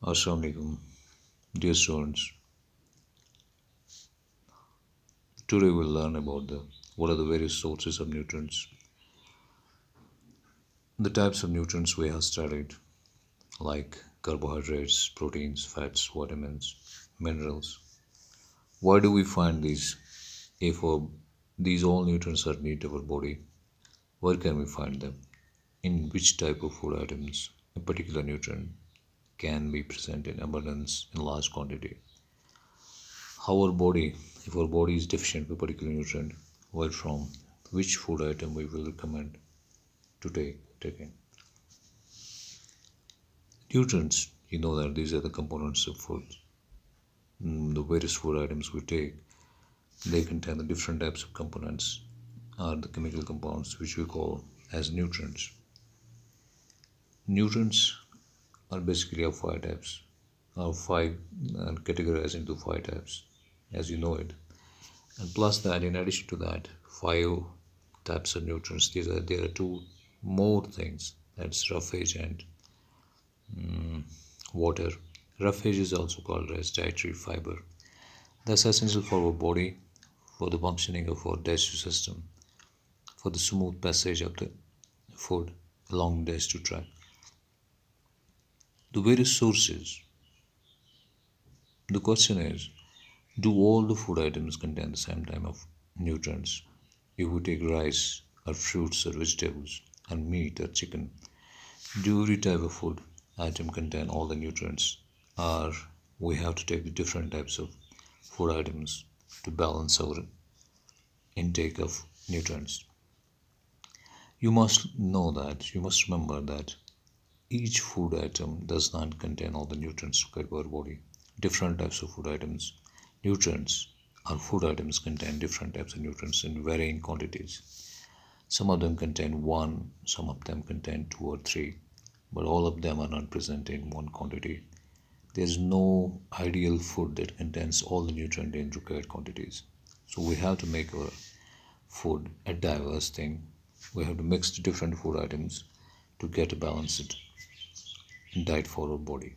Assalamualaikum, dear students. Today we'll learn about what are the various sources of nutrients, the types of nutrients we have studied, like carbohydrates, proteins, fats, vitamins, minerals. Why do we find these? If these all nutrients are needed to our body, where can we find them? In which type of food items a particular nutrient can be present in abundance in large quantity? How our body, if our body is deficient of a particular nutrient, where from, which food item we will recommend to take in. Nutrients, you know that these are the components of food. The various food items we take, they contain the different types of components, are the chemical compounds which we call as nutrients. Nutrients are basically of five types, or five categorized into five types, as you know it. And plus that, in addition to that, five types of nutrients. There are two more things. That's roughage and water. Roughage is also called as dietary fiber. That's essential for our body, for the functioning of our digestive system, for the smooth passage of the food along the digestive tract. The various sources. The question is, do all the food items contain the same type of nutrients? If we take rice or fruits or vegetables and meat or chicken, do every type of food item contain all the nutrients, or we have to take the different types of food items to balance our intake of nutrients? You must remember that each food item does not contain all the nutrients required by our body. Different types of food items, nutrients, or food items contain different types of nutrients in varying quantities. Some of them contain one, some of them contain two or three, but all of them are not present in one quantity. There is no ideal food that contains all the nutrients in required quantities. So we have to make our food a diverse thing. We have to mix the different food items to get a balanced diet for our body.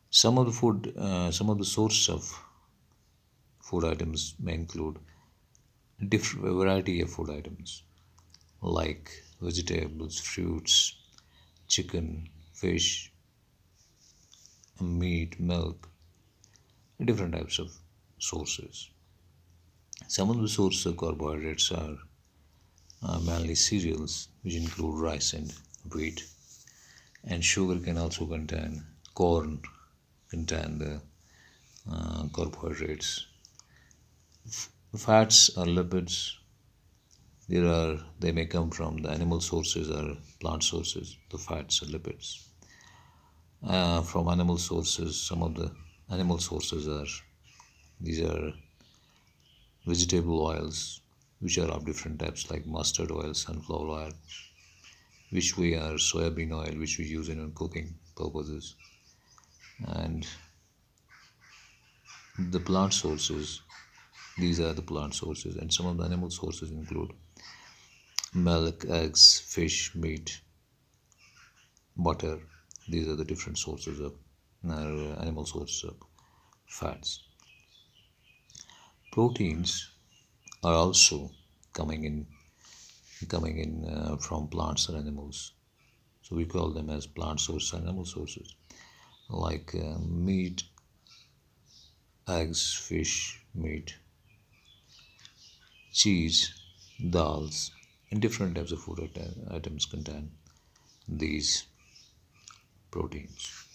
Some of the sources of food items may include different variety of food items like vegetables, fruits, chicken, fish, meat, milk, different types of sources. Some of the sources of carbohydrates are mainly cereals, which include rice and wheat, and sugar can also contain corn, contain the carbohydrates. Fats or lipids, they may come from the animal sources or plant sources. The fats or lipids from animal sources. Some of the animal sources are vegetable oils, which are of different types, like mustard oil, sunflower oil, soybean oil, which we use in cooking purposes, and the plant sources. These are the plant sources, and some of the animal sources include milk, eggs, fish, meat, butter. These are the different sources of animal sources of fats. Proteins are also coming in from plants or animals. So we call them as plant sources and animal sources, like meat, eggs, fish, meat, cheese, dals, and different types of food items contain these proteins.